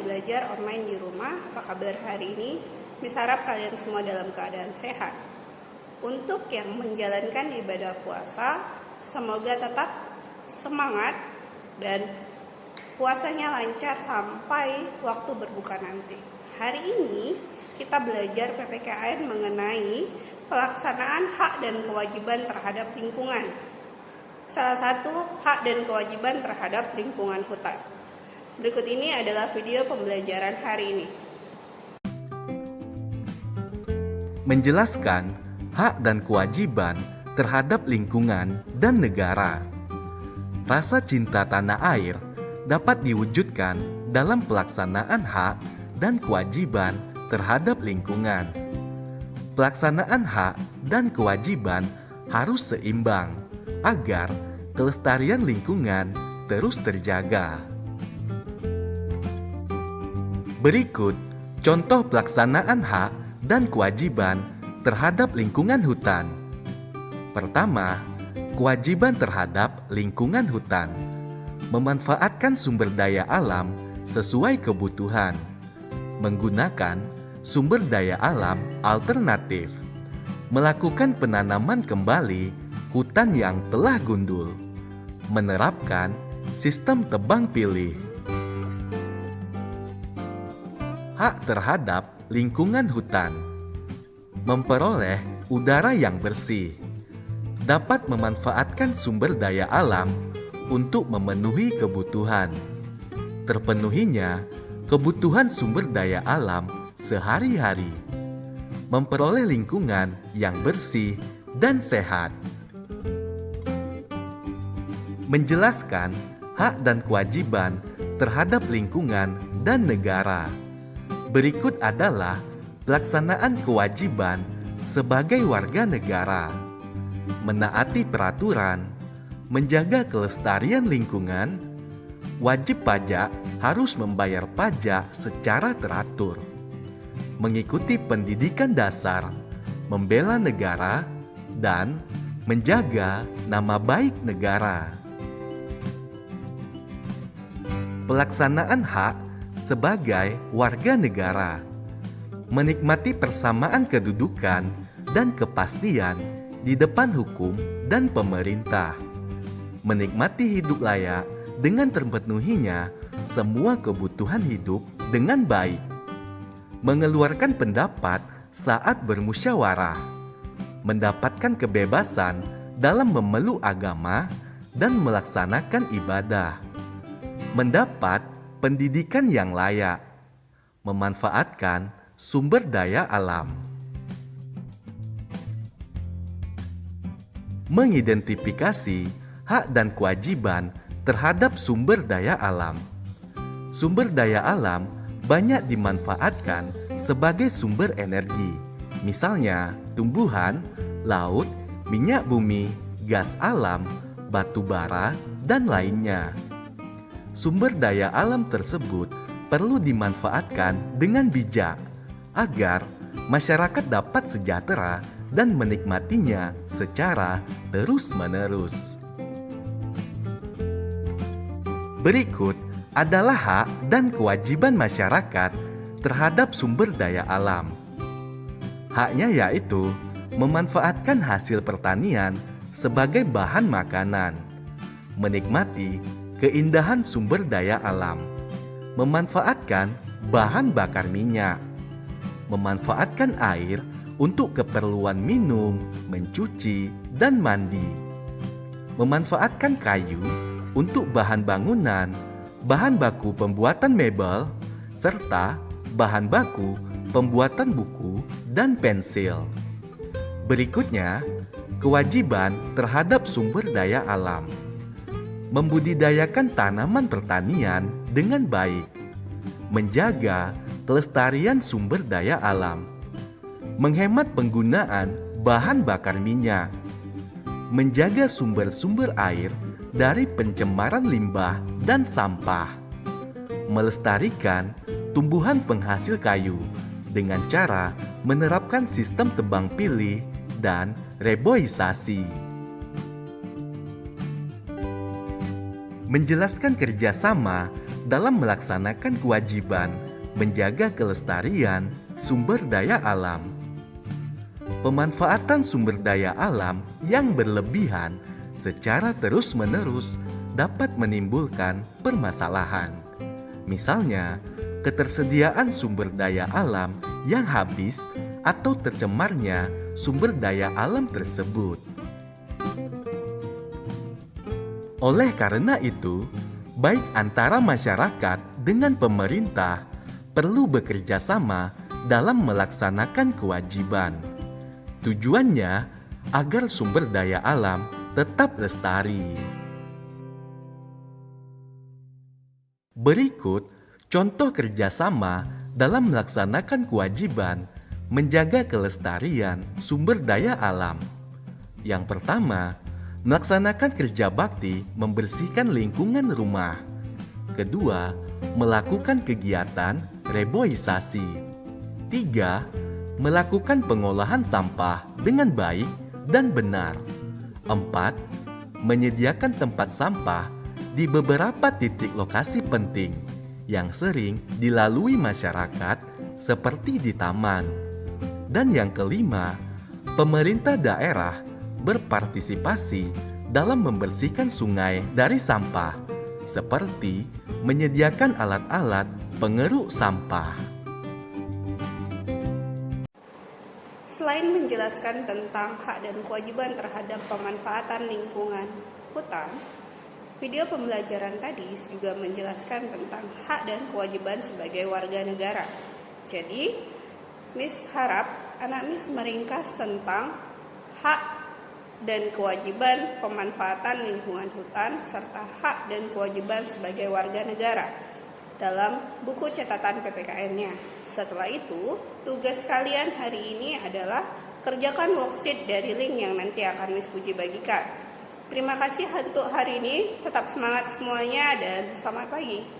belajar online di rumah. Apa kabar hari ini? Bisa harap kalian semua dalam keadaan sehat. Untuk yang menjalankan ibadah puasa, semoga tetap semangat dan puasanya lancar sampai waktu berbuka nanti. Hari ini kita belajar PPKN mengenai pelaksanaan hak dan kewajiban terhadap lingkungan. Salah satu hak dan kewajiban terhadap lingkungan hutan. Berikut ini adalah video pembelajaran hari ini. Menjelaskan hak dan kewajiban terhadap lingkungan dan negara. Rasa cinta tanah air dapat diwujudkan dalam pelaksanaan hak dan kewajiban terhadap lingkungan. Pelaksanaan hak dan kewajiban harus seimbang agar kelestarian lingkungan terus terjaga. Berikut contoh pelaksanaan hak dan kewajiban terhadap lingkungan hutan. Pertama, kewajiban terhadap lingkungan hutan. Memanfaatkan sumber daya alam sesuai kebutuhan. Menggunakan sumber daya alam alternatif. Melakukan penanaman kembali hutan yang telah gundul. Menerapkan sistem tebang pilih. Hak terhadap lingkungan hutan. Memperoleh udara yang bersih. Dapat memanfaatkan sumber daya alam untuk memenuhi kebutuhan. Terpenuhinya kebutuhan sumber daya alam sehari-hari. Memperoleh lingkungan yang bersih dan sehat. Menjelaskan hak dan kewajiban terhadap lingkungan dan negara. Berikut adalah pelaksanaan kewajiban sebagai warga negara. Menaati peraturan, menjaga kelestarian lingkungan, wajib pajak harus membayar pajak secara teratur, mengikuti pendidikan dasar, membela negara, dan menjaga nama baik negara. Pelaksanaan hak sebagai warga negara. Menikmati persamaan kedudukan dan kepastian di depan hukum dan pemerintah. Menikmati hidup layak dengan terpenuhinya semua kebutuhan hidup dengan baik. Mengeluarkan pendapat saat bermusyawarah. Mendapatkan kebebasan dalam memeluk agama dan melaksanakan ibadah. Mendapat pendidikan yang layak. Memanfaatkan sumber daya alam. Mengidentifikasi hak dan kewajiban terhadap sumber daya alam. Sumber daya alam banyak dimanfaatkan sebagai sumber energi. Misalnya tumbuhan, laut, minyak bumi, gas alam, batu bara, dan lainnya. Sumber daya alam tersebut perlu dimanfaatkan dengan bijak agar masyarakat dapat sejahtera dan menikmatinya secara terus-menerus. Berikut adalah hak dan kewajiban masyarakat terhadap sumber daya alam. Haknya yaitu memanfaatkan hasil pertanian sebagai bahan makanan, menikmati keindahan sumber daya alam, memanfaatkan bahan bakar minyak, memanfaatkan air untuk keperluan minum, mencuci, dan mandi, memanfaatkan kayu untuk bahan bangunan, bahan baku pembuatan mebel, serta bahan baku pembuatan buku dan pensil. Berikutnya, kewajiban terhadap sumber daya alam. Membudidayakan tanaman pertanian dengan baik, menjaga kelestarian sumber daya alam, menghemat penggunaan bahan bakar minyak, menjaga sumber-sumber air dari pencemaran limbah dan sampah, melestarikan tumbuhan penghasil kayu dengan cara menerapkan sistem tebang pilih dan reboisasi. Menjelaskan kerjasama dalam melaksanakan kewajiban menjaga kelestarian sumber daya alam. Pemanfaatan sumber daya alam yang berlebihan secara terus-menerus dapat menimbulkan permasalahan. Misalnya, ketersediaan sumber daya alam yang habis atau tercemarnya sumber daya alam tersebut. Oleh karena itu, baik antara masyarakat dengan pemerintah perlu bekerja sama dalam melaksanakan kewajiban. Tujuannya agar sumber daya alam tetap lestari. Berikut contoh kerjasama dalam melaksanakan kewajiban menjaga kelestarian sumber daya alam. Yang pertama, melaksanakan kerja bakti membersihkan lingkungan rumah. Kedua, melakukan kegiatan reboisasi. Tiga, melakukan pengolahan sampah dengan baik dan benar. 4. Menyediakan tempat sampah di beberapa titik lokasi penting yang sering dilalui masyarakat seperti di taman. Dan yang kelima, pemerintah daerah berpartisipasi dalam membersihkan sungai dari sampah, seperti menyediakan alat-alat pengeruk sampah. Selain menjelaskan tentang hak dan kewajiban terhadap pemanfaatan lingkungan hutan, video pembelajaran tadi juga menjelaskan tentang hak dan kewajiban sebagai warga negara. Jadi, Miss harap anak Miss meringkas tentang hak dan kewajiban pemanfaatan lingkungan hutan serta hak dan kewajiban sebagai warga negara dalam buku catatan PPKN-nya. Setelah itu, tugas kalian hari ini adalah kerjakan worksheet dari link yang nanti akan Miss Puji bagikan. Terima kasih untuk hari ini, tetap semangat semuanya dan selamat pagi.